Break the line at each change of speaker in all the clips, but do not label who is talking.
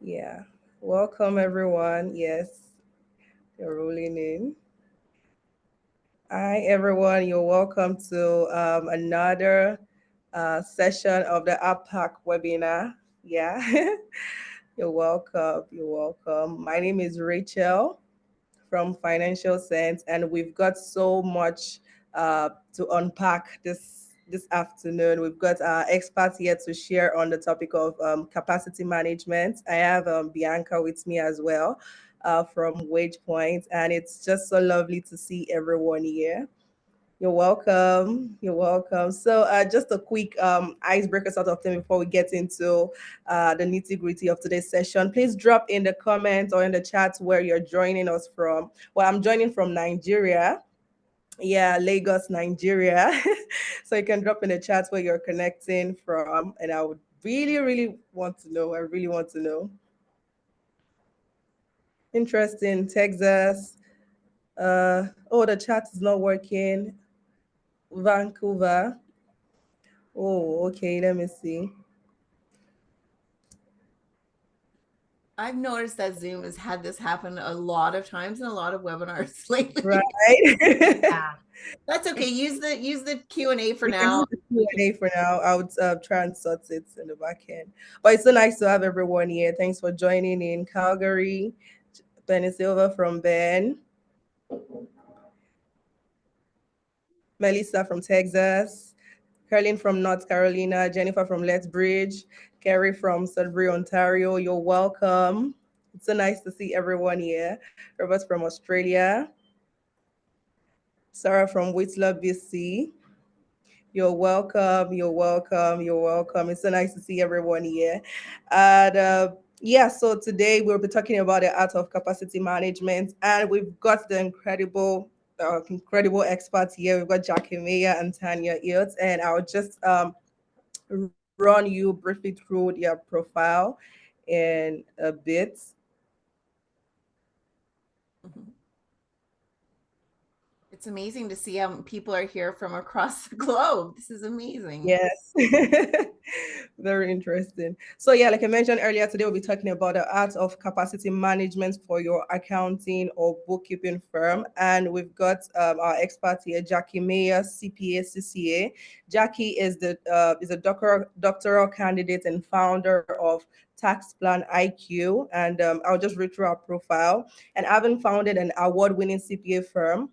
Yeah. Welcome, everyone. Yes, you're rolling in. Hi, everyone. You're welcome to another session of the APAC webinar. Yeah. You're welcome. You're welcome. My name is Rachel from Financial Sense, and we've got so much to unpack this afternoon. We've got our experts here to share on the topic of capacity management. I have Bianca with me as well from WagePoint, and it's just so lovely to see everyone here. You're welcome. You're welcome. So, just a quick icebreaker sort of thing before we get into the nitty gritty of today's session. Please drop in the comments or in the chat where you're joining us from. Well, I'm joining from Nigeria. Yeah, Lagos, Nigeria. So you can drop in the chat where you're connecting from, and I would really, really want to know. I really want to know. Interesting, Texas. Oh, the chat is not working. Vancouver. Oh, okay. Let me see.
I've noticed that Zoom has had this happen a lot of times in a lot of webinars lately.
Right.
Yeah. That's okay. Use the Q&A for
We can
now.
use the Q&A for now. I would try and sort it in the back end. But it's so nice to have everyone here. Thanks for joining in Calgary. Benny Silva from Ben. Melissa from Texas. Carlin from North Carolina. Jennifer from Lethbridge. Kerry from Sudbury, Ontario. You're welcome. It's so nice to see everyone here. Robert from Australia. Sarah from Whitler, BC. You're welcome. You're welcome. You're welcome. It's so nice to see everyone here. And yeah, so today we'll be talking about the art of capacity management, and we've got the incredible experts here. We've got Jackie Mayer and Tanya Hilts, and I'll just run you briefly through their profile in a bit.
Mhm. It's amazing to see how people are here from across the globe. This is amazing.
Yes. Very interesting. So yeah, like I mentioned earlier, today we'll be talking about the art of capacity management for your accounting or bookkeeping firm. And we've got our expert here, Jackie Mayer, CPA, CCA. Jackie is a doctoral candidate and founder of TaxPlan IQ. And I'll just read through our profile. And having founded an award-winning CPA firm,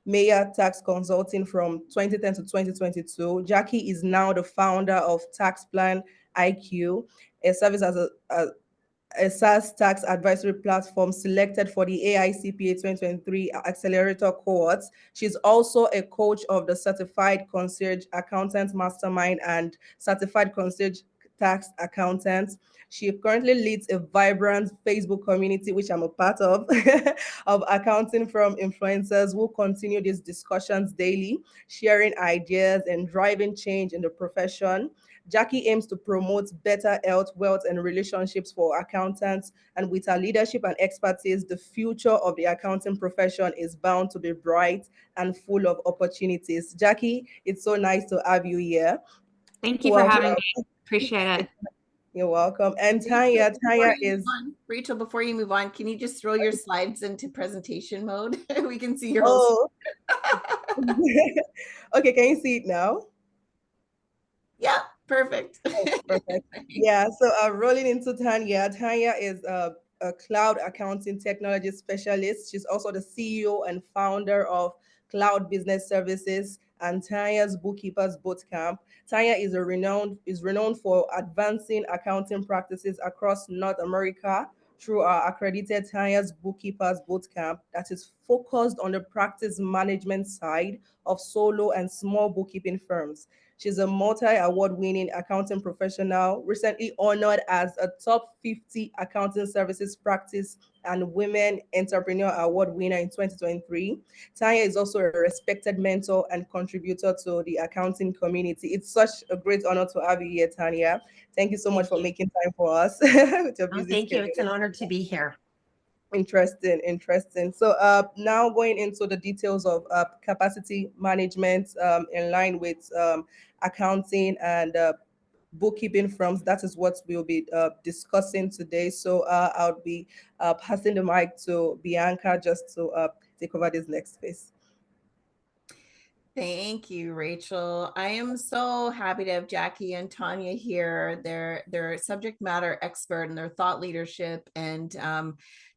Mayer Tax Consulting from 2010 to 2022. Jackie is now the founder of TaxPlan IQ, a service a SaaS tax advisory platform selected for the AICPA 2023 Accelerator cohorts. She's also a coach of the Certified Concierge Accountant Mastermind and Certified Concierge Tax Accountant. She currently leads a vibrant Facebook community, which I'm a part of, of accounting from influencers who continue these discussions daily, sharing ideas and driving change in the profession. Jackie aims to promote better health, wealth, and relationships for accountants. And with her leadership and expertise, the future of the accounting profession is bound to be bright and full of opportunities. Jackie, it's so nice to have you here.
Thank you for
Welcome.
having me. Appreciate it.
You're welcome. And
Rachel,
Tanya is.
Rachel, before you move on, can you just throw your slides into presentation mode? We can see your whole.
Oh, okay. Can you see it now?
Yeah, perfect.
Oh, perfect. Yeah, so rolling into Tanya. Tanya is a cloud accounting technology specialist. She's also the CEO and founder of Cloud Business Services and Tanya's Bookkeepers Bootcamp. Tanya is renowned for advancing accounting practices across North America through our accredited Tanya's Bookkeepers Bootcamp that is focused on the practice management side of solo and small bookkeeping firms. She's a multi award winning accounting professional, recently honored as a top 50 accounting services practice and Women Entrepreneur Award winner in 2023. Tanya is also a respected mentor and contributor to the accounting community. It's such a great honor to have you here, Tanya. Thank you so much
Thank
for
you.
making time for us with your
Oh,
busy
thank you.
schedule.
It's an honor to be here.
Interesting, interesting. So now going into the details of capacity management in line with accounting and bookkeeping firms. That is what we'll be discussing today. So I'll be passing the mic to Bianca just to take over this next phase.
Thank you, Rachel. I am so happy to have Jackie and Tanya here. They're subject matter expert, and their thought leadership and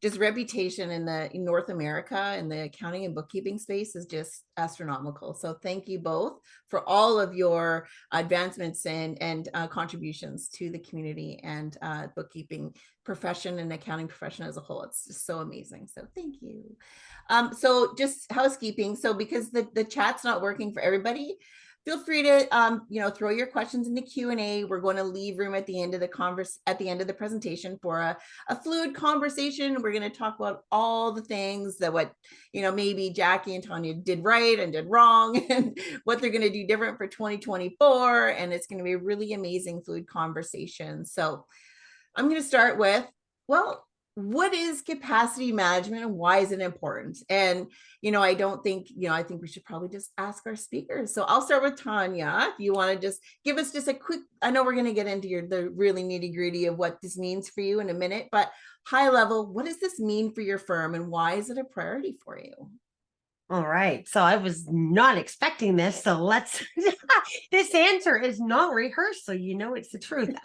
just reputation in North America in the accounting and bookkeeping space is just astronomical. So thank you both for all of your advancements and contributions to the community and bookkeeping profession and accounting profession as a whole. It's just so amazing. So thank you. So just housekeeping. So because the chat's not working for everybody, feel free to throw your questions in the Q&A. We're going to leave room at the end of the presentation for a fluid conversation. We're going to talk about all the things that maybe Jackie and Tanya did right and did wrong, and what they're going to do different for 2024. And it's going to be a really amazing fluid conversation. So I'm going to start with, what is capacity management and why is it important? And, I think we should probably just ask our speakers. So I'll start with Tanya. If you want to just give us just a quick, I know we're going to get into the really nitty gritty of what this means for you in a minute, but high level, what does this mean for your firm and why is it a priority for you?
All right. So I was not expecting this. So let's, this answer is not rehearsed. So it's the truth.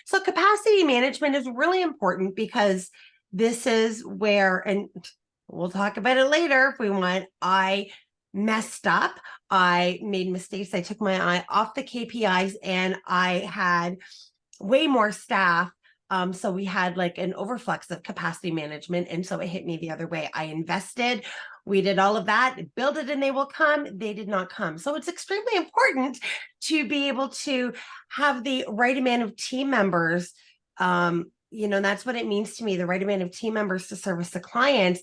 So capacity management is really important because this is where, and we'll talk about it later if we want, I messed up. I made mistakes. I took my eye off the KPIs and I had way more staff. So we had like an overflux of capacity management. And so it hit me the other way. I invested, we did all of that, build it and they will come. They did not come. So it's extremely important to be able to have the right amount of team members. That's what it means to me, the right amount of team members to service the clients,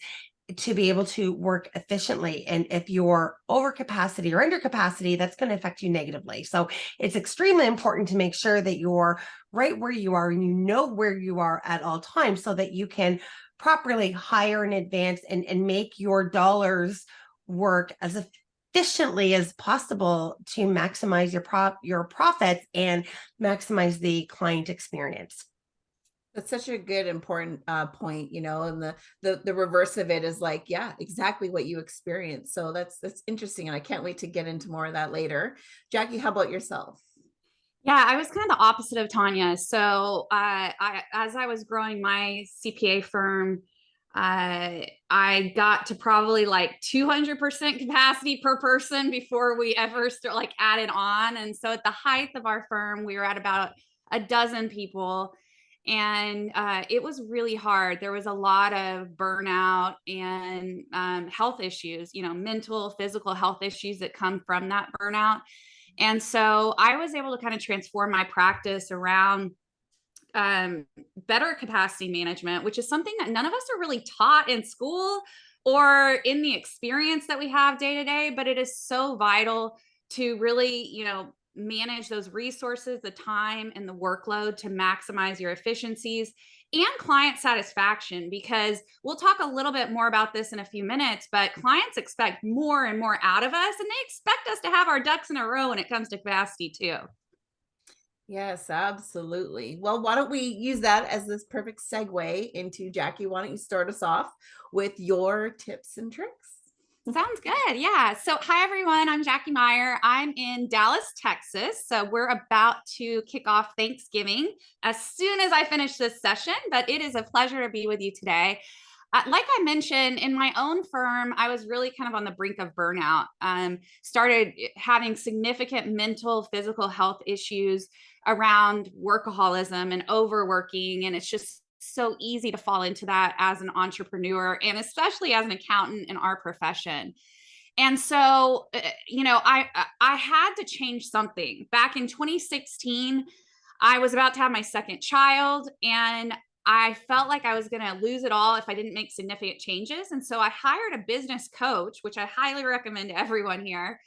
to be able to work efficiently. And if you're over capacity or under capacity, that's going to affect you negatively. So it's extremely important to make sure that you're right where you are and you know where you are at all times so that you can properly hire in advance and make your dollars work as efficiently as possible to maximize your profits and maximize the client experience.
That's such a good, important point, and the reverse of it is like, yeah, exactly what you experience. So that's interesting. And I can't wait to get into more of that later. Jackie, how about yourself?
Yeah, I was kind of the opposite of Tanya. So as I was growing my CPA firm, I got to probably like 200% capacity per person before we ever added on. And so at the height of our firm, we were at about a dozen people. And it was really hard. There was a lot of burnout and health issues, mental, physical health issues that come from that burnout. And so I was able to kind of transform my practice around better capacity management, which is something that none of us are really taught in school or in the experience that we have day to day, but it is so vital to really, manage those resources, the time and the workload to maximize your efficiencies and client satisfaction, because we'll talk a little bit more about this in a few minutes, but clients expect more and more out of us, and they expect us to have our ducks in a row when it comes to capacity too.
Yes, absolutely. Well, why don't we use that as this perfect segue into Jackie? Why don't you start us off with your tips and tricks?
Sounds good. Yeah. So hi, everyone. I'm Jackie Mayer. I'm in Dallas, Texas. So we're about to kick off Thanksgiving as soon as I finish this session, but it is a pleasure to be with you today. Like I mentioned, in my own firm, I was really kind of on the brink of burnout. Started having significant mental, physical health issues around workaholism and overworking. And it's just so easy to fall into that as an entrepreneur and especially as an accountant in our profession. And so, I had to change something. Back in 2016, I was about to have my second child and I felt like I was going to lose it all if I didn't make significant changes. And so I hired a business coach, which I highly recommend to everyone here.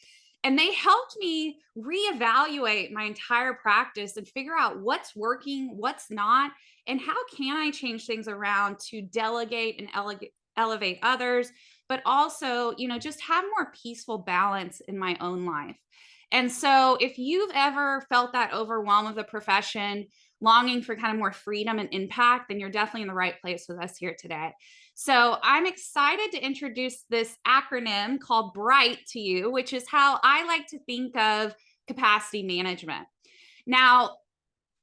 And they helped me reevaluate my entire practice and figure out what's working, what's not, and how can I change things around to delegate and elevate others, but also, just have more peaceful balance in my own life.
And so if you've ever felt that overwhelm of the profession, longing for kind of more freedom and impact, then you're definitely in the right place with us here today. So I'm excited to introduce this acronym called BRIGHT to you, which is how I like to think of capacity management. Now,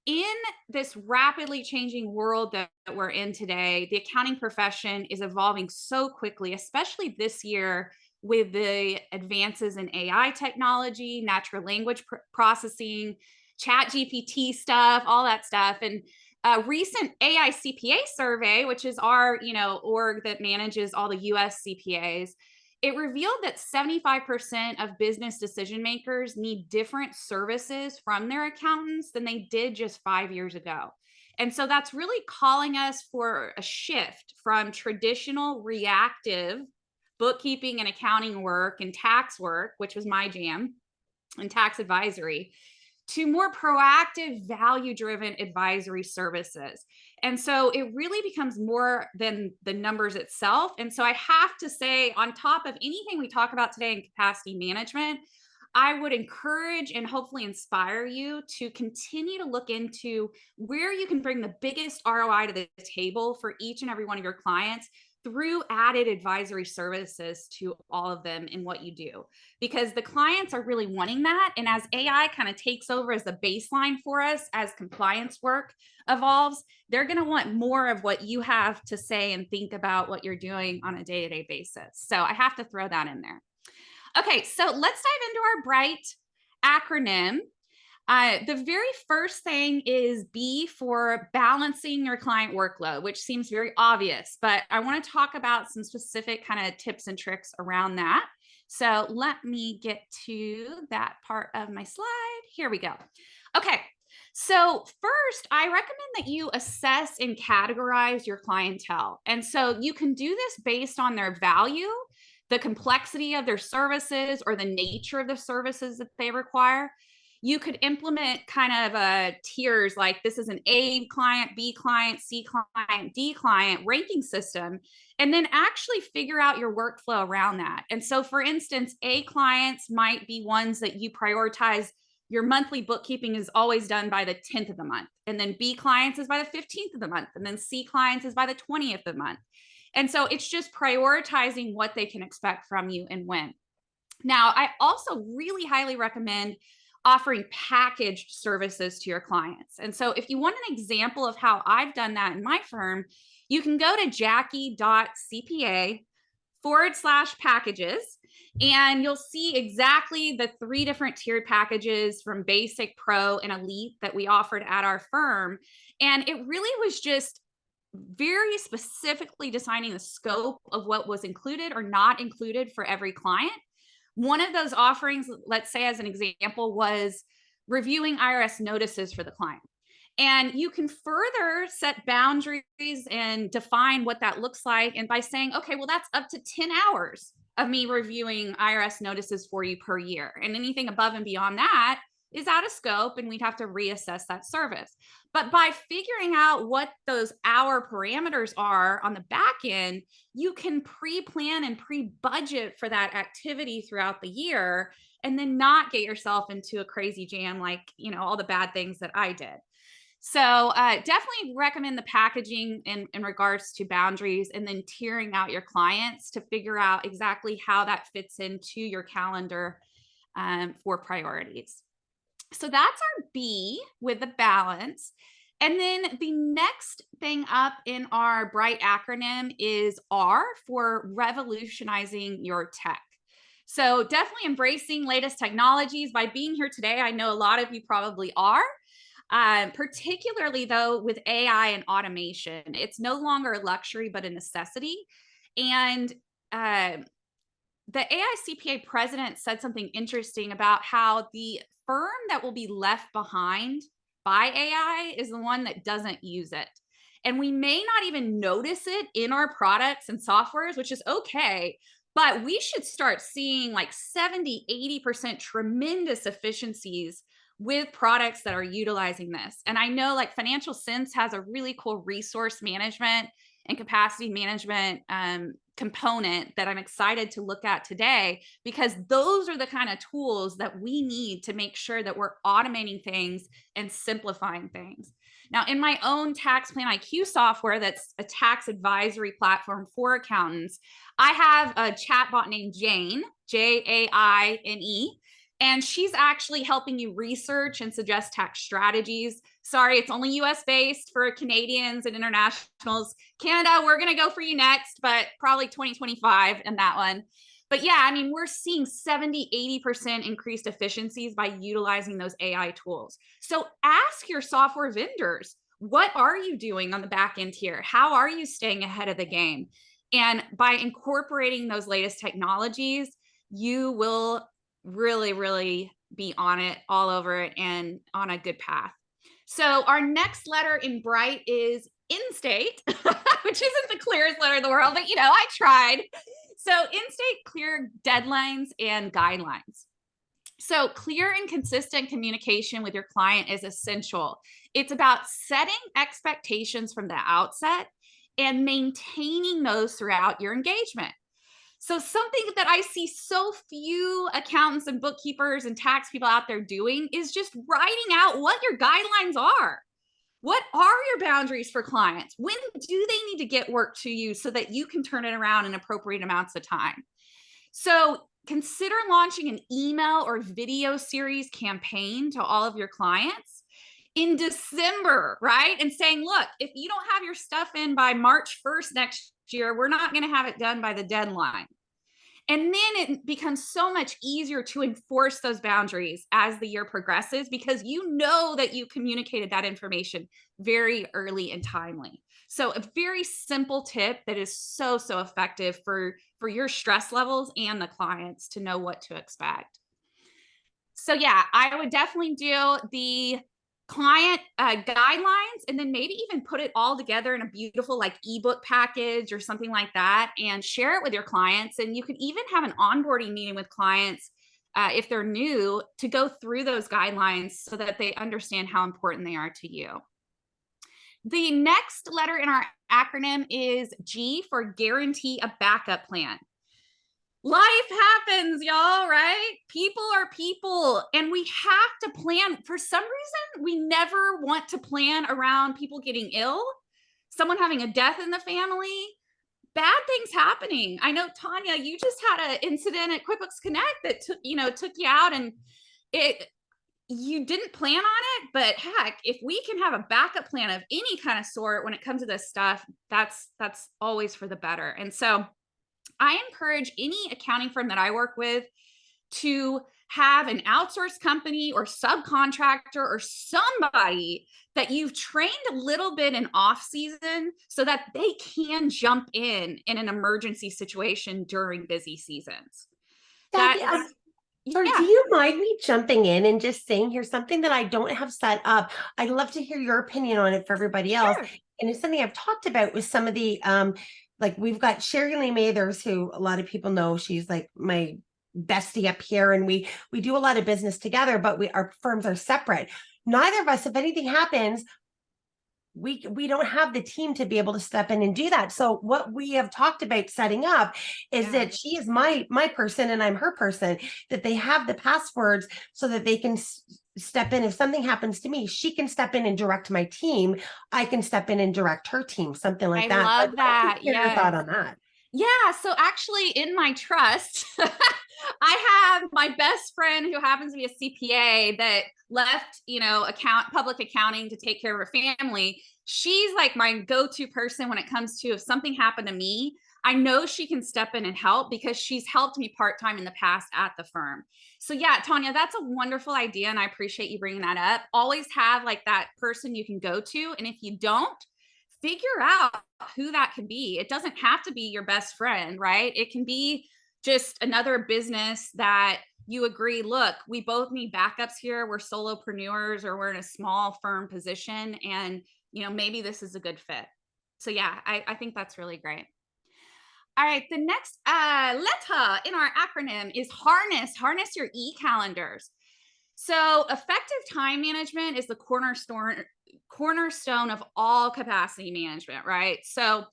in this rapidly changing world that we're in today, the accounting profession is evolving so quickly, especially this year with the advances in AI technology, natural language processing, chat GPT stuff, all that stuff. And a recent AI CPA survey, which is our, org that manages all the US CPAs, it revealed that 75% of business decision makers need different services from their accountants than they did just 5 years ago. And so that's really calling us for a shift from traditional reactive bookkeeping and accounting work and tax work, which was my jam, and tax advisory, to more proactive, value-driven advisory services. And so it really becomes more than the numbers itself. And so I have to say, on top of anything we talk about today in capacity management, I would encourage and hopefully inspire you to continue to look into where you can bring the biggest ROI to the table for each and every one of your clients through added advisory services to all of them in what you do, because the clients are really wanting that. And as AI kind of takes over as the baseline for us, as compliance work evolves, they're going to want more of what you have to say and think about what you're doing on a day-to-day basis. So I have to throw that in there. Okay, so let's dive into our BRIGHT acronym. The very first thing is B for balancing your client workload, which seems very obvious, but I want to talk about some specific kind of tips and tricks around that. So let me get to that part of my slide. Here we go. Okay. So first, I recommend that you assess and categorize your clientele. And so you can do this based on their value, the complexity of their services, or the nature of the services that they require. You could implement kind of tiers, like this is an A client, B client, C client, D client ranking system, and then actually figure out your workflow around that. And so for instance, A clients might be ones that you prioritize. Your monthly bookkeeping is always done by the 10th of the month. And then B clients is by the 15th of the month. And then C clients is by the 20th of the month. And so it's just prioritizing what they can expect from you and when. Now, I also really highly recommend offering packaged services to your clients. And so if you want an example of how I've done that in my firm, you can go to jackie.cpa/packages, and you'll see exactly the 3 different tiered packages from basic, pro, and elite that we offered at our firm. And it really was just very specifically designing the scope of what was included or not included for every client. One of those offerings, let's say as an example, was reviewing IRS notices for the client. And you can further set boundaries and define what that looks like. And by saying, okay, well, that's up to 10 hours of me reviewing IRS notices for you per year. And anything above and beyond that is out of scope, and we'd have to reassess that service. But by figuring out what those hour parameters are on the back end, you can pre-plan and pre-budget for that activity throughout the year, and then not get yourself into a crazy jam like, all the bad things that I did. So definitely recommend the packaging in regards to boundaries, and then tiering out your clients to figure out exactly how that fits into your calendar for priorities. So that's our B with the balance. And then the next thing up in our BRIGHT acronym is R for revolutionizing your tech. So definitely embracing latest technologies. By being here today, I know a lot of you probably are. Particularly though with AI and automation, it's no longer a luxury, but a necessity. And the AI CPA president said something interesting about how the firm that will be left behind by AI is the one that doesn't use it. And we may not even notice it in our products and softwares, which is okay, but we should start seeing like 70, 80% tremendous efficiencies with products that are utilizing this. And I know like Financial Sense has a really cool resource management and capacity management component that I'm excited to look at today, because those are the kind of tools that we need to make sure that we're automating things and simplifying things. Now, in my own TaxPlan IQ software, that's a tax advisory platform for accountants, I have a chatbot named Jane, Jaine, and she's actually helping you research and suggest tax strategies. Sorry, it's only US based for Canadians and internationals. Canada, we're going to go for you next, but probably 2025 in that one. But yeah, I mean, we're seeing 70, 80% increased efficiencies by utilizing those AI tools. So ask your software vendors, what are you doing on the back end here? How are you staying ahead of the game? And by incorporating those latest technologies, you will really, really be on it, all over it, and on a good path. So our next letter in Bright is in-state, which isn't the clearest letter in the world, but I tried. So in-state clear deadlines and guidelines. So clear and consistent communication with your client is essential. It's about setting expectations from the outset and maintaining those throughout your engagement. So something that I see so few accountants and bookkeepers and tax people out there doing is just writing out what your guidelines are. What are your boundaries for clients? When do they need to get work to you so that you can turn it around in appropriate amounts of time? So consider launching an email or video series campaign to all of your clients in December, right? And saying, look, if you don't have your stuff in by March 1st next year, we're not going to have it done by the deadline. And then it becomes so much easier to enforce those boundaries as the year progresses, because you know that you communicated that information very early and timely. So a very simple tip that is so, so effective for your stress levels and the clients to know what to expect. So yeah, I would definitely do the client guidelines, and then maybe even put it all together in a beautiful ebook package or something like that, and share it with your clients. And you could even have an onboarding meeting with clients if they're new, to go through those guidelines so that they understand how important they are to you. The next letter in our acronym is G, for guarantee a backup plan. Life happens, y'all, right? People are people, and we have to plan. For some reason, we never want to plan around people getting ill, someone having a death in the family, bad things happening. I know, Tanya, you just had an incident at QuickBooks Connect that took you out, and you didn't plan on it, but heck, if we can have a backup plan of any kind of sort when it comes to this stuff, that's always for the better. And so I encourage any accounting firm that I work with to have an outsourced company or subcontractor or somebody that you've trained a little bit in off season so that they can jump in an emergency situation during busy seasons.
Sorry,
Yeah.
do you mind me jumping in and just saying here's something that I don't have set up? I'd love to hear your opinion on it for everybody else.
Sure.
And it's something I've talked about with some of the we've got Sherry Lee Mathers, who a lot of people know. She's like my bestie up here, and we do a lot of business together, but our firms are separate. Neither of us, if anything happens, we don't have the team to be able to step in and do that. So what we have talked about setting up is that she is my person and I'm her person, that they have the passwords so that they can step in. If something happens to me, she can step in and direct my team. I can step in and direct her team, something like that.
I love that.
Your thought on that?
Yeah. So actually in my trust, I have my best friend who happens to be a CPA that left, public accounting to take care of her family. She's like my go-to person when it comes to, if something happened to me, I know she can step in and help because she's helped me part-time in the past at the firm. So yeah, Tanya, that's a wonderful idea. And I appreciate you bringing that up. Always have that person you can go to. And if you don't, figure out who that can be. It doesn't have to be your best friend, right? It can be just another business that you agree, look, we both need backups here. We're solopreneurs, or we're in a small firm position, and maybe this is a good fit. So yeah, I think that's really great. All right, the next letter in our acronym is harness. Harness your e-calendars. So effective time management is the cornerstone of all capacity management, right? So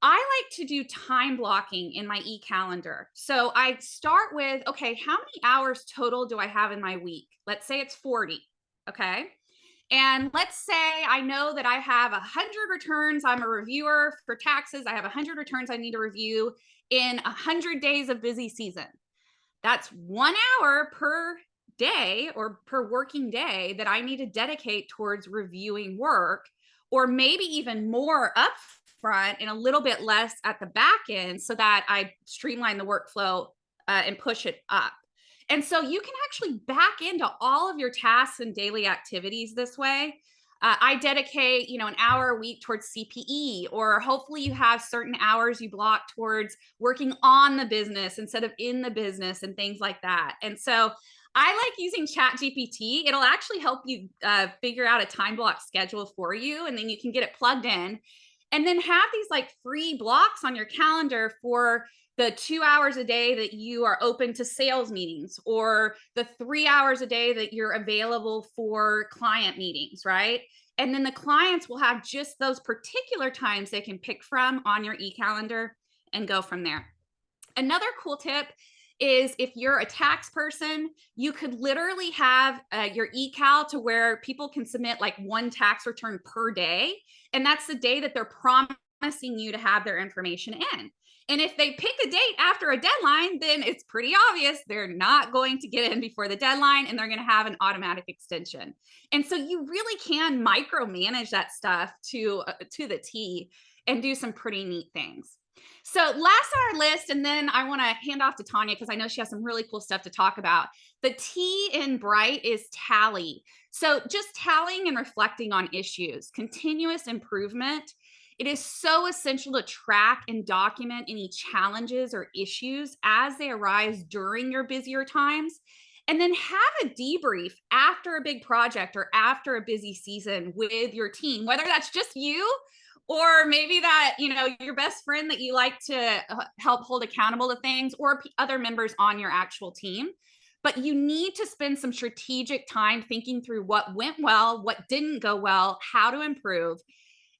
I like to do time blocking in my e-calendar. So I start with, okay, how many hours total do I have in my week? Let's say it's 40. Okay. And let's say I know that I have 100 returns. I'm a reviewer for taxes. I have 100 returns I need to review in 100 days of busy season. That's 1 hour per day or per working day that I need to dedicate towards reviewing work, or maybe even more up front and a little bit less at the back end so that I streamline the workflow and push it up. And so you can actually back into all of your tasks and daily activities this way. I dedicate, an hour a week towards CPE, or hopefully you have certain hours you block towards working on the business instead of in the business and things like that. And so I like using ChatGPT. It'll actually help you figure out a time block schedule for you, and then you can get it plugged in and then have these like free blocks on your calendar for the 2 hours a day that you are open to sales meetings, or the 3 hours a day that you're available for client meetings, right? And then the clients will have just those particular times they can pick from on your e-calendar and go from there. Another cool tip is if you're a tax person, you could literally have your e-cal to where people can submit like one tax return per day. And that's the day that they're promising you to have their information in. And if they pick a date after a deadline, then it's pretty obvious they're not going to get in before the deadline and they're going to have an automatic extension. And so you really can micromanage that stuff to the T and do some pretty neat things. So last on our list, and then I want to hand off to Tanya because I know she has some really cool stuff to talk about. The T in Bright is tally. So just tallying and reflecting on issues, continuous improvement. It is so essential to track and document any challenges or issues as they arise during your busier times. And then have a debrief after a big project or after a busy season with your team, whether that's just you or maybe that, your best friend that you like to help hold accountable to things, or other members on your actual team. But you need to spend some strategic time thinking through what went well, what didn't go well, how to improve.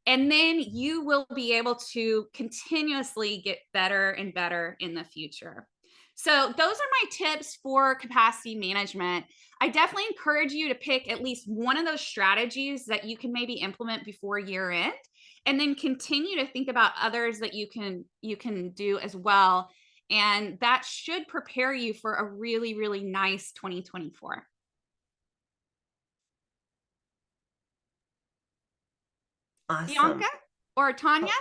And then you will be able to continuously get better and better in the future. So those are my tips for capacity management. I definitely encourage you to pick at least one of those strategies that you can maybe implement before year end, and then continue to think about others that you can do as well. And that should prepare you for a really, really nice 2024.
Awesome.
Bianca or Tanya?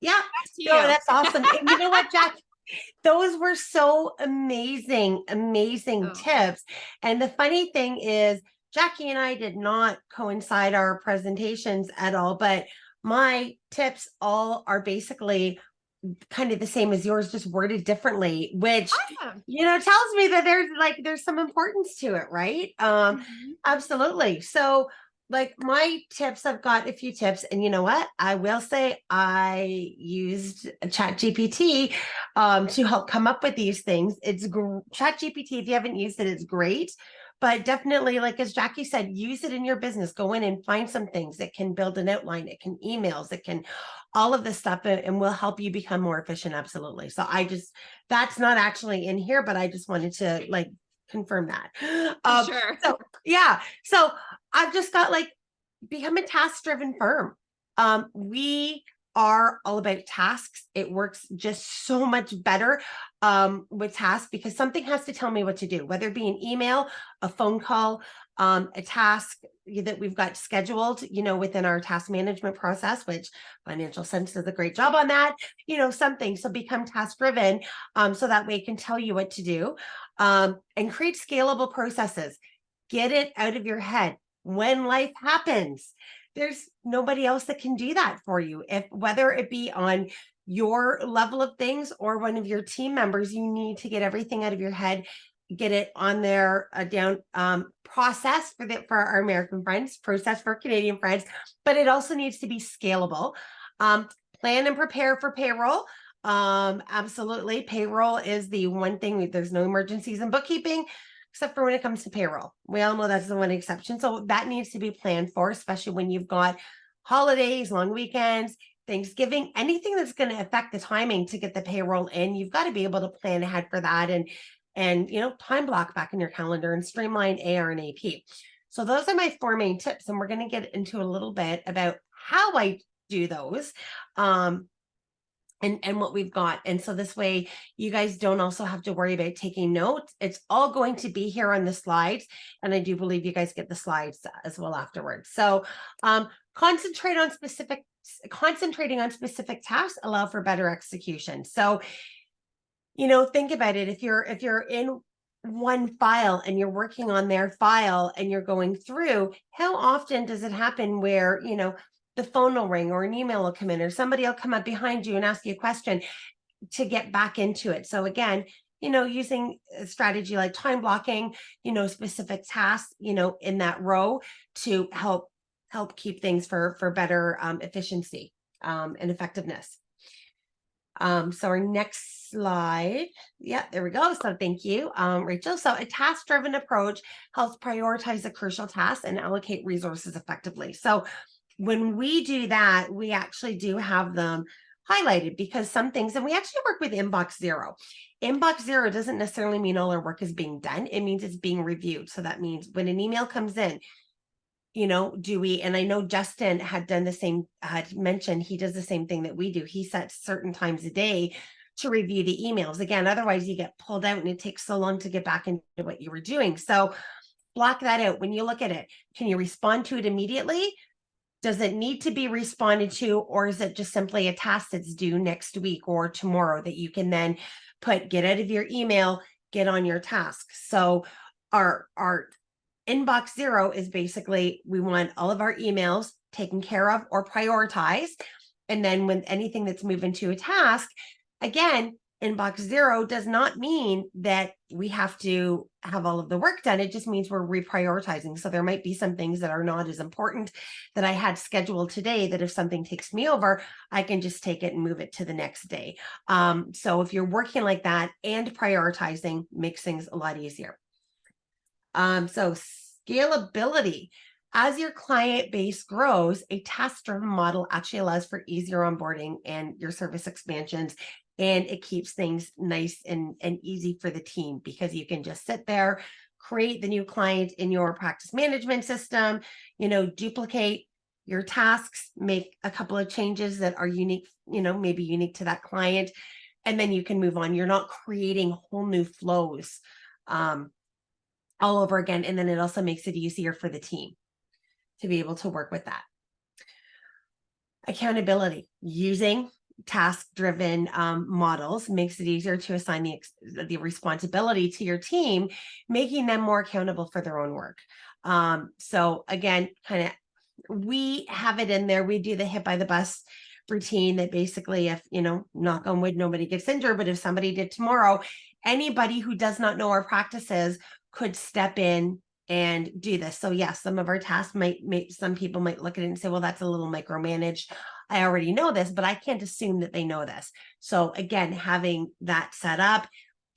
Yeah, no, that's awesome. And you know what, Jack? Those were so amazing tips. And the funny thing is, Jackie and I did not coincide our presentations at all, but my tips all are basically kind of the same as yours, just worded differently, which,
Awesome.
Tells me that there's some importance to it, right? Absolutely. So like my tips, I've got a few tips, and you know what? I will say I used ChatGPT to help come up with these things. It's ChatGPT. If you haven't used it, it's great. But definitely, like as Jackie said, use it in your business. Go in and find some things. It can build an outline. It can emails. It can all of this stuff, and will help you become more efficient. Absolutely. So that's not actually in here, but I just wanted to like confirm that.
Sure.
So yeah. So I've just got become a task-driven firm. We are all about tasks. It works just so much better with tasks because something has to tell me what to do, whether it be an email, a phone call, a task that we've got scheduled, within our task management process, which Financial Sense does a great job on that, something. So become task-driven so that way it can tell you what to do and create scalable processes. Get it out of your head. When life happens, there's nobody else that can do that for you. Whether it be on your level of things or one of your team members, you need to get everything out of your head, get it on their down process for our American friends, process for Canadian friends, but it also needs to be scalable. Plan and prepare for payroll. Absolutely. Payroll is the one thing. There's no emergencies in bookkeeping, except for when it comes to payroll. We all know that's the one exception. So that needs to be planned for, especially when you've got holidays, long weekends. Thanksgiving, anything that's going to affect the timing to get the payroll in, you've got to be able to plan ahead for that and time block back in your calendar and streamline AR and AP. So those are my 4 main tips, and we're going to get into a little bit about how I do those. And what we've got. And so this way you guys don't also have to worry about taking notes. It's all going to be here on the slides. And I do believe you guys get the slides as well afterwards. So concentrating on specific tasks allow for better execution. So, think about it. If you're in one file and you're working on their file and you're going through, how often does it happen where, the phone will ring or an email will come in or somebody will come up behind you and ask you a question to get back into it. So again, using a strategy like time blocking, specific tasks, in that row to help keep things for better efficiency and effectiveness. So our next slide. Yeah, there we go. So thank you, Rachel. So a task-driven approach helps prioritize the crucial tasks and allocate resources effectively. So when we do that, we actually do have them highlighted because some things, and we actually work with inbox zero. Inbox zero doesn't necessarily mean all our work is being done. It means it's being reviewed. So that means when an email comes in, and I know Justin had done the same, had mentioned he does the same thing that we do. He sets certain times a day to review the emails. Again, otherwise you get pulled out and it takes so long to get back into what you were doing. So block that out. When you look at it, can you respond to it immediately? Does it need to be responded to, or is it just simply a task that's due next week or tomorrow that you can then get out of your email, get on your task? So our inbox zero is basically, we want all of our emails taken care of or prioritized. And then when anything that's moved into a task, again, inbox zero does not mean that we have to have all of the work done. It just means we're reprioritizing. So there might be some things that are not as important that I had scheduled today, that if something takes me over, I can just take it and move it to the next day. So if you're working like that and prioritizing, makes things a lot easier. So scalability. As your client base grows, a task-driven model actually allows for easier onboarding and your service expansions. And it keeps things nice and easy for the team because you can just sit there, create the new client in your practice management system, duplicate your tasks, make a couple of changes that are unique, maybe unique to that client, and then you can move on. You're not creating whole new flows all over again. And then it also makes it easier for the team to be able to work with that. Accountability. Using task-driven models makes it easier to assign the responsibility to your team, making them more accountable for their own work. So again, we have it in there. We do the hit by the bus routine that basically, if, knock on wood, nobody gets injured, but if somebody did tomorrow, anybody who does not know our practices could step in and do this. So yes, some of our tasks some people might look at it and say, well, that's a little micromanaged. I already know this, but I can't assume that they know this. So again, having that set up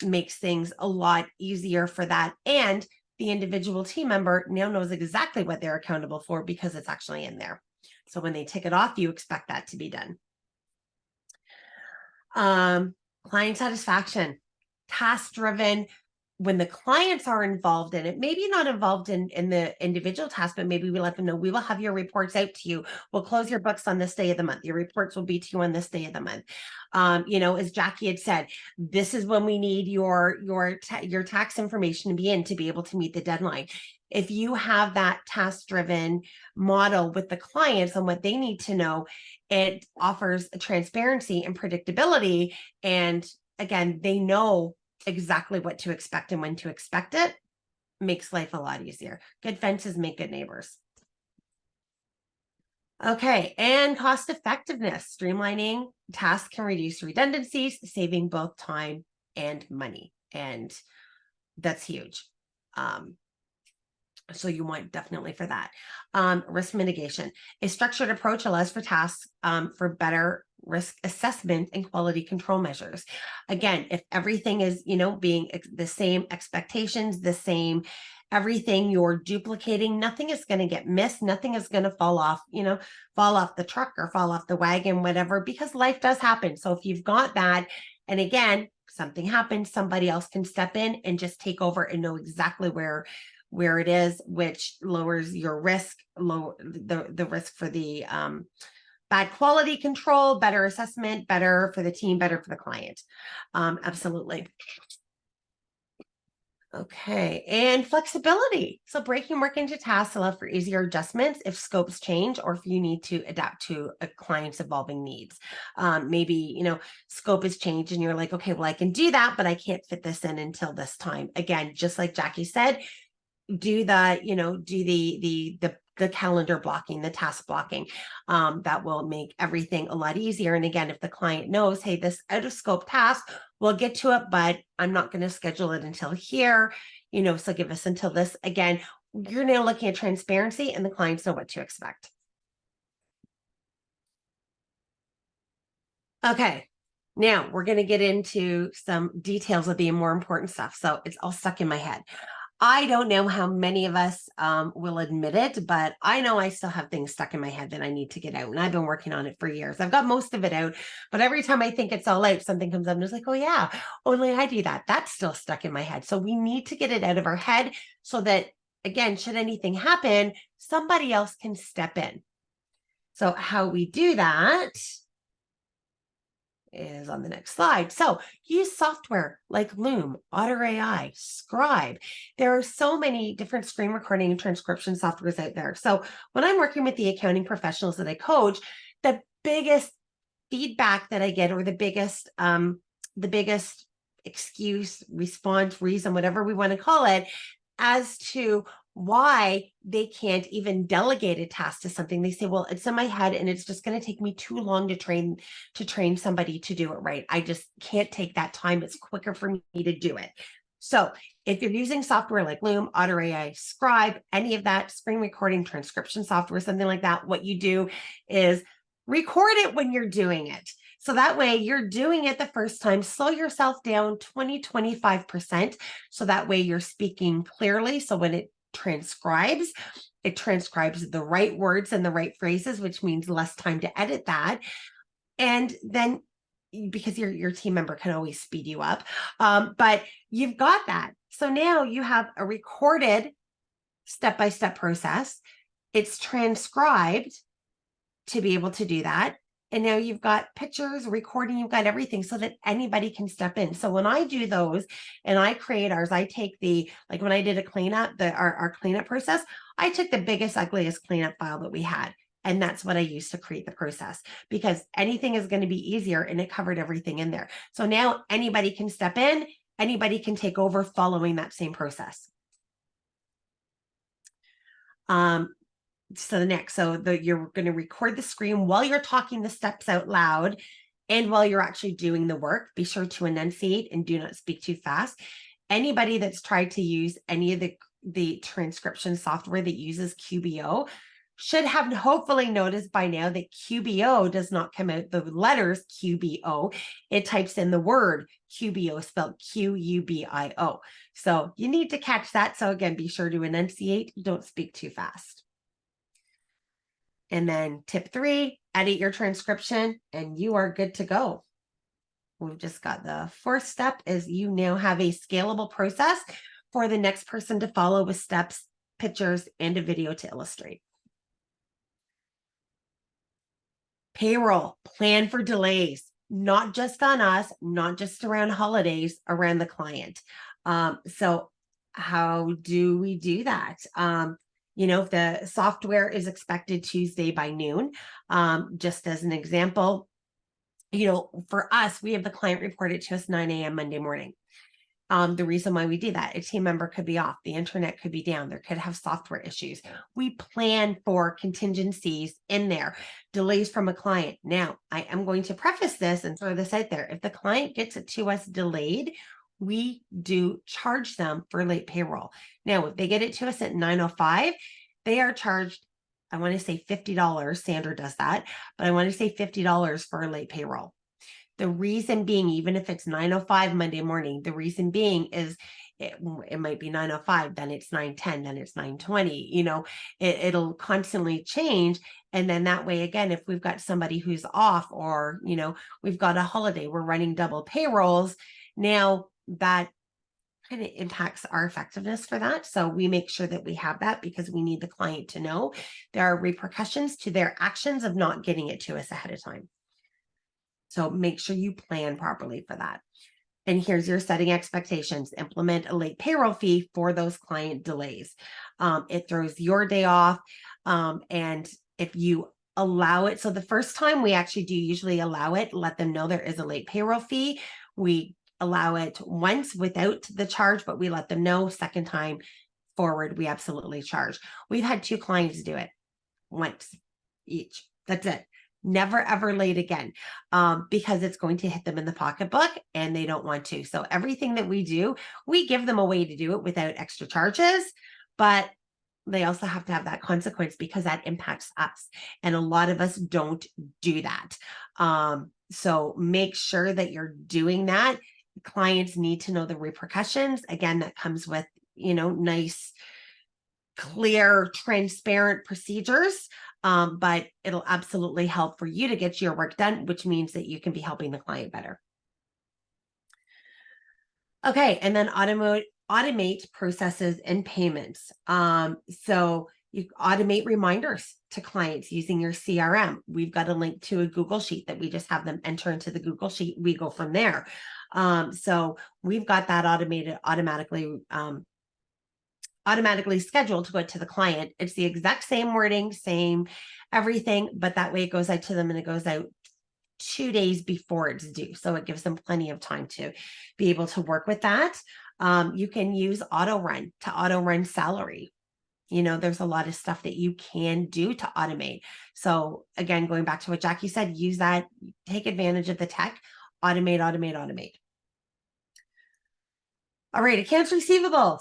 makes things a lot easier for that. And the individual team member now knows exactly what they're accountable for because it's actually in there. So when they tick it off, you expect that to be done. Client satisfaction, task-driven. When the clients are involved in it, maybe not involved in the individual task, but maybe we let them know, we will have your reports out to you. We'll close your books on this day of the month. Your reports will be to you on this day of the month. As Jackie had said, this is when we need your tax information to be in to be able to meet the deadline. If you have that task-driven model with the clients on what they need to know, it offers a transparency and predictability. And again, they know exactly what to expect and when to expect it. Makes life a lot easier. Good fences make good neighbors. Okay, and cost effectiveness. Streamlining tasks can reduce redundancies, saving both time and money. And that's huge. So you want definitely for that. Risk mitigation. A structured approach allows for tasks for better risk assessment, and quality control measures. Again, if everything is, being the same expectations, the same everything, you're duplicating, nothing is going to get missed, nothing is going to fall off the truck or fall off the wagon, whatever, because life does happen. So if you've got that, and again, something happens, somebody else can step in and just take over and know exactly where it is, which lowers your risk, the risk for the bad quality control, better assessment, better for the team, better for the client. Absolutely. Okay, and flexibility. So breaking work into tasks allow for easier adjustments if scopes change or if you need to adapt to a client's evolving needs. Maybe, scope has changed and you're like, okay, well, I can do that, but I can't fit this in until this time. Again, just like Jackie said, do the calendar blocking, the task blocking. That will make everything a lot easier. And again, if the client knows, hey, this out of scope task, we'll get to it, but I'm not going to schedule it until here, so give us until this. Again, you're now looking at transparency and the clients know what to expect. Okay. Now we're going to get into some details of the more important stuff. So it's all stuck in my head. I don't know how many of us will admit it, but I know I still have things stuck in my head that I need to get out. And I've been working on it for years. I've got most of it out, but every time I think it's all out, something comes up and it's like, oh yeah, only I do that. That's still stuck in my head. So we need to get it out of our head so that, again, should anything happen, somebody else can step in. So how we do that is on the next slide. So use software like Loom, Otter AI, Scribe. There are so many different screen recording and transcription softwares out there. So when I'm working with the accounting professionals that I coach, the biggest feedback that I get, or the biggest excuse, response, reason, whatever we want to call it, as to why they can't even delegate a task to something. They say, well, it's in my head and it's just going to take me too long to train somebody to do it right. I just can't take that time. It's quicker for me to do it. So if you're using software like Loom, Otter AI, Scribe, any of that screen recording, transcription software, something like that, what you do is record it when you're doing it. So that way you're doing it the first time, slow yourself down 20-25%. So that way you're speaking clearly. So when it transcribes the right words and the right phrases, which means less time to edit that. And then because your team member can always speed you up, but you've got that. So now you have a recorded step-by-step process. It's transcribed to be able to do that. And now you've got pictures, recording, you've got everything so that anybody can step in. So when I do those and I create ours, I take like when I did a cleanup, our cleanup process, I took the biggest, ugliest cleanup file that we had. And that's what I used to create the process, because anything is going to be easier and it covered everything in there. So now anybody can step in, anybody can take over following that same process. So you're going to record the screen while you're talking the steps out loud and while you're actually doing the work. Be sure to enunciate and do not speak too fast. Anybody that's tried to use any of the transcription software that uses QBO should have hopefully noticed by now that QBO does not come out the letters QBO. It types in the word QBO, spelled QUBIO. So you need to catch that. So again, be sure to enunciate. Don't speak too fast. And then tip 3, edit your transcription and you are good to go. We've just got the 4th step is you now have a scalable process for the next person to follow with steps, pictures, and a video to illustrate. Payroll, plan for delays, not just on us, not just around holidays, around the client. So how do we do that? If the software is expected Tuesday by noon, just as an example, for us, we have the client report it to us 9 a.m. Monday morning. The reason why we do that, a team member could be off, the internet could be down, there could have software issues. We plan for contingencies in there, delays from a client. Now, I am going to preface this and throw this out there. If the client gets it to us delayed, we do charge them for late payroll. Now, if they get it to us at 9:05, they are charged I want to say $50. Sandra does that, but I want to say $50 for a late payroll. The reason being, even if it's 9:05 Monday morning, the reason being is it might be 9:05, then it's 9:10, then it's 9:20. It'll constantly change. And then that way, again, if we've got somebody who's off, or, we've got a holiday, we're running double payrolls. Now that kind of impacts our effectiveness for that. So we make sure that we have that, because we need the client to know there are repercussions to their actions of not getting it to us ahead of time. So make sure you plan properly for that. And here's your setting expectations. Implement a late payroll fee for those client delays. It throws your day off. And if you allow it, so the first time we actually do usually allow it, let them know there is a late payroll fee. We allow it once without the charge, but we let them know. Second time forward, we absolutely charge. We've had 2 clients do it once each. That's it. Never ever late again, because it's going to hit them in the pocketbook and they don't want to. So everything that we do, we give them a way to do it without extra charges, but they also have to have that consequence, because that impacts us. And a lot of us don't do that. So make sure that you're doing that. Clients need to know the repercussions. Again, that comes with, nice, clear, transparent procedures. But it'll absolutely help for you to get your work done, which means that you can be helping the client better. Okay, and then automate processes and payments. So you automate reminders to clients using your CRM. We've got a link to a Google Sheet that we just have them enter into the Google Sheet. We go from there. So we've got that automatically scheduled to go to the client. It's the exact same wording, same everything, but that way it goes out to them, and it goes out 2 days before it's due. So it gives them plenty of time to be able to work with that. You can use auto run salary. There's a lot of stuff that you can do to automate. So again, going back to what Jackie said, use that, take advantage of the tech, automate. All right, accounts receivables.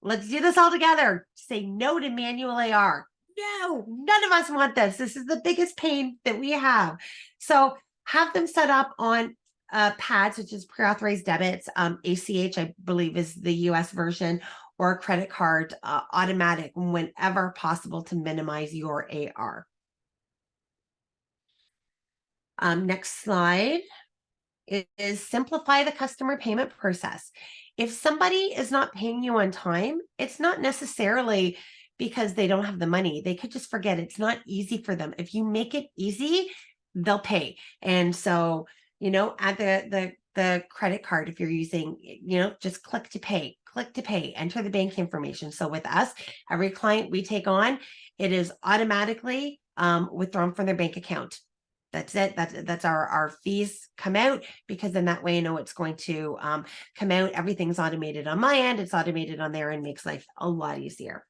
Let's do this all together. Say no to manual AR. No, none of us want this. This is the biggest pain that we have. So have them set up on PADs, which is pre-authorized debits. ACH, I believe, is the US version, or a credit card, automatic whenever possible, to minimize your AR. Next slide is simplify the customer payment process. If somebody is not paying you on time, it's not necessarily because they don't have the money. They could just forget. It's not easy for them. If you make it easy, they'll pay. And so, at the credit card, if you're using, just click to pay, enter the bank information. So with us, every client we take on, it is automatically withdrawn from their bank account. That's it. That's our fees come out, because then that way I know it's going to come out. Everything's automated on my end. It's automated on their end, makes life a lot easier.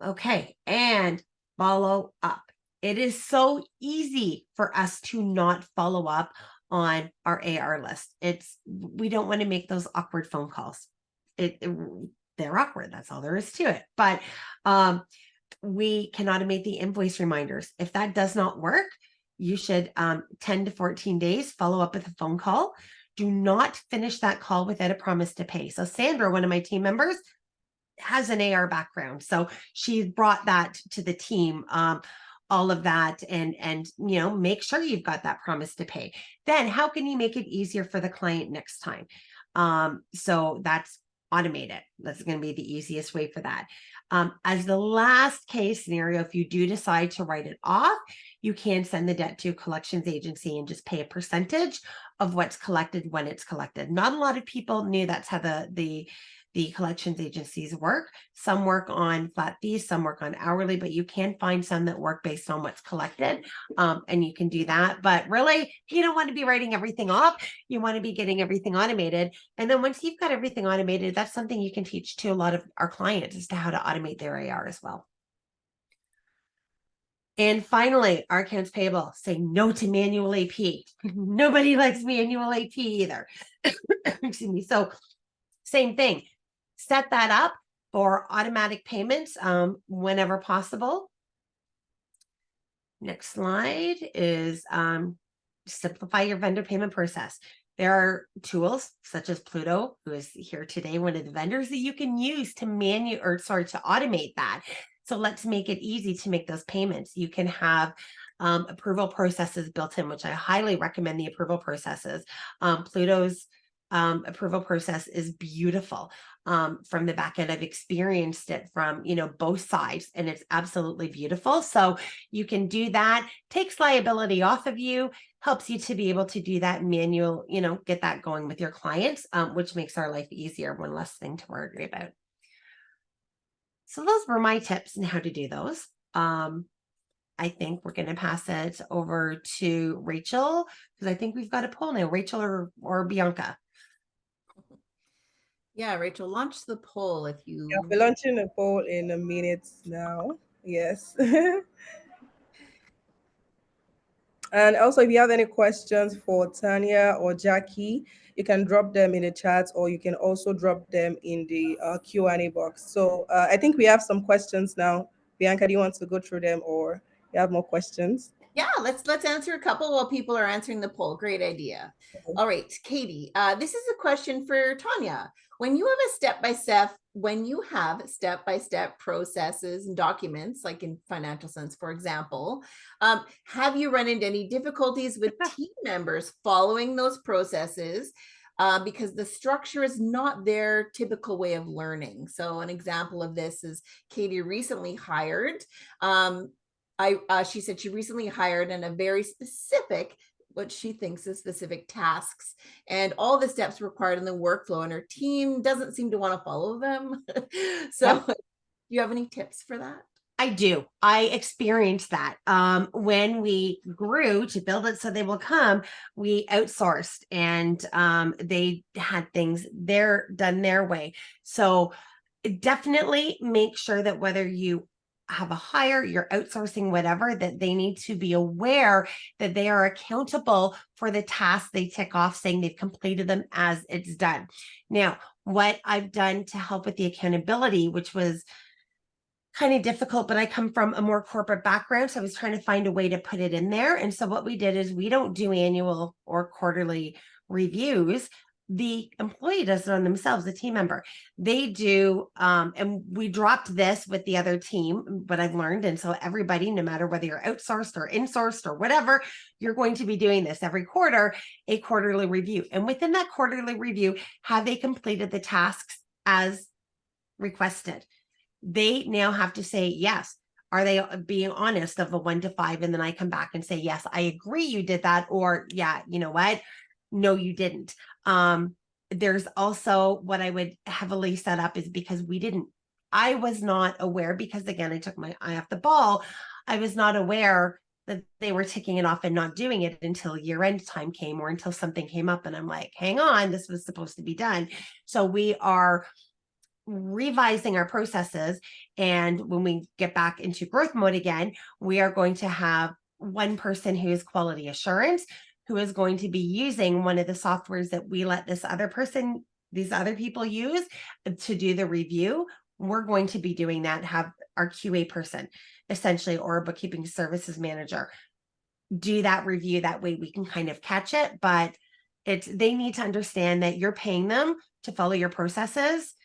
Okay, and follow up. It is so easy for us to not follow up on our AR list. We don't want to make those awkward phone calls. They're awkward. That's all there is to it. But we can automate the invoice reminders. If that does not work, you should 10 to 14 days follow up with a phone call. Do not finish that call without a promise to pay. So Sandra, one of my team members, has an AR background. So she brought that to the team, all of that, and make sure you've got that promise to pay. Then how can you make it easier for the client next time? So that's automate it. That's going to be the easiest way for that. As the last case scenario, if you do decide to write it off, you can send the debt to a collections agency and just pay a percentage of what's collected when it's collected. Not a lot of people knew that's how the collections agencies work. Some work on flat fees, some work on hourly, but you can find some that work based on what's collected, and you can do that. But really, you don't want to be writing everything off. You want to be getting everything automated. And then once you've got everything automated, that's something you can teach to a lot of our clients as to how to automate their AR as well. And finally, our accounts payable. Say no to manual AP. Nobody likes manual AP either. Excuse me. So same thing. Set that up. for automatic payments whenever possible. Next slide is simplify your vendor payment process. There are tools such as Plooto, who is here today, one of the vendors that you can use to to automate that. So let's make it easy to make those payments. You can have approval processes built in, which I highly recommend the approval processes. Plooto's approval process is beautiful. From the back end, I've experienced it from, both sides, and it's absolutely beautiful. So you can do that, takes liability off of you, helps you to be able to do that manual, get that going with your clients, which makes our life easier, one less thing to worry about. So those were my tips on how to do those. I think we're going to pass it over to Rachel, because I think we've got a poll now. Rachel or Bianca?
Yeah, Rachel, launch the poll if you.
Yeah, we're launching a poll in a minute now. Yes. And also, if you have any questions for Tanya or Jackie, you can drop them in the chat, or you can also drop them in the Q&A box. So I think we have some questions now. Bianca, do you want to go through them, or you have more questions?
Yeah, let's answer a couple while people are answering the poll. Great idea. All right, Katie, this is a question for Tanya. When you have step-by-step processes and documents, like in financial sense, for example, have you run into any difficulties with team members following those processes? Because the structure is not their typical way of learning. So an example of this is Katie recently hired she said she recently hired in a very specific, what she thinks is specific tasks, and all the steps required in the workflow, and her team doesn't seem to want to follow them. So do you have any tips for that?
I do. I experienced that. When we grew to build it so they will come, we outsourced, and they had things done their way. So definitely make sure that whether you have a hire, you're outsourcing, whatever, that they need to be aware that they are accountable for the tasks they tick off, saying they've completed them as it's done. Now, what I've done to help with the accountability, which was kind of difficult, but I come from a more corporate background, so I was trying to find a way to put it in there. And so what we did is, we don't do annual or quarterly reviews. The employee does it on themselves, the team member. They do, and we dropped this with the other team, what I've learned. And so everybody, no matter whether you're outsourced or insourced or whatever, you're going to be doing this every quarter, a quarterly review. And within that quarterly review, have they completed the tasks as requested? They now have to say yes. Are they being honest of a 1 to 5? And then I come back and say, yes, I agree you did that. Or yeah, you know what? No, you didn't. There's also what I would heavily set up is, because I was not aware, because again, I took my eye off the ball. I was not aware that they were ticking it off and not doing it until year-end time came, or until something came up and I'm like, hang on, this was supposed to be done. So we are revising our processes. And when we get back into growth mode again, we are going to have one person who is quality assurance, who is going to be using one of the softwares that we let these other people use to do the review. We're going to be doing that, have our QA person essentially, or a bookkeeping services manager, do that review. That way we can kind of catch it, but they need to understand that you're paying them to follow your processes,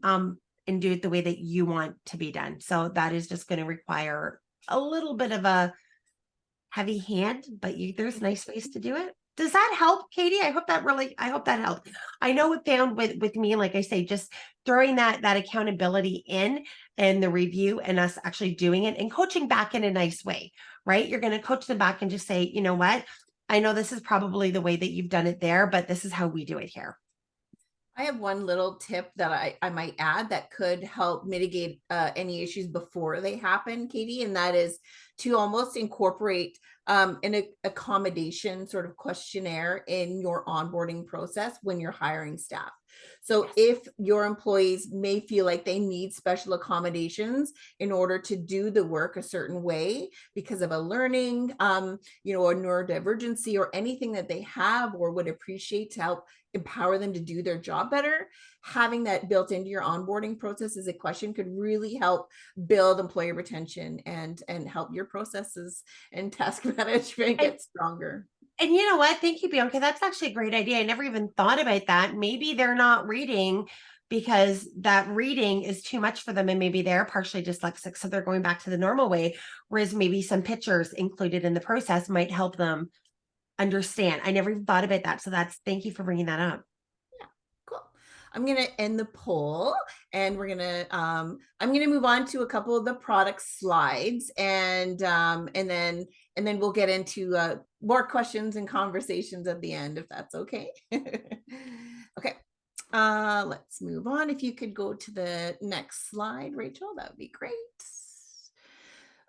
and do it the way that you want to be done. So that is just going to require a little bit of a heavy hand, but there's nice ways to do it. Does that help, Katie? I hope that helped. I know it found with me, like I say, just throwing that accountability in, and the review, and us actually doing it and coaching back in a nice way, right? You're going to coach them back and just say, you know what? I know this is probably the way that you've done it there, but this is how we do it here.
I have one little tip that I might add that could help mitigate any issues before they happen, Katie, and that is to almost incorporate an accommodation sort of questionnaire in your onboarding process when you're hiring staff. So if your employees may feel like they need special accommodations in order to do the work a certain way because of a learning, you know, or neurodivergency or anything that they have or would appreciate to help empower them to do their job better, having that built into your onboarding process as a question could really help build employee retention and help your processes and task management get stronger.
And you know what? Thank you, Bianca. That's actually a great idea. I never even thought about that. Maybe they're not reading because that reading is too much for them, and maybe they're partially dyslexic, so they're going back to the normal way, whereas maybe some pictures included in the process might help them understand. I never even thought about that. So thank you for bringing that up.
Cool. I'm going to end the poll, and we're going to, I'm going to move on to a couple of the product slides, and then we'll get into more questions and conversations at the end, if that's okay. Okay. Let's move on. If you could go to the next slide, Rachel, that would be great.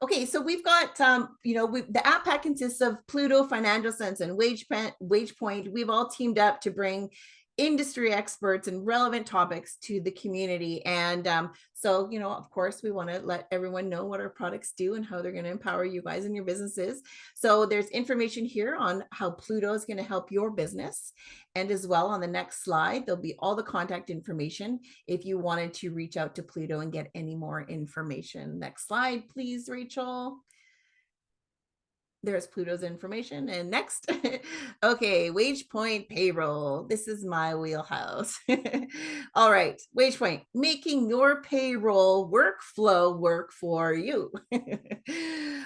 Okay, so we've got, you know, the app pack consists of Plooto, Financial Sense, and WagePoint. We've all teamed up to bring industry experts and relevant topics to the community. And so, you know, of course, we want to let everyone know what our products do and how they're going to empower you guys and your businesses. So there's information here on how Plooto is going to help your business. And as well, on the next slide, there'll be all the contact information if you wanted to reach out to Plooto and get any more information. Next slide, please, Rachel. There's Plooto's information. And next, okay, WagePoint payroll. This is my wheelhouse. All right, WagePoint, making your payroll workflow work for you.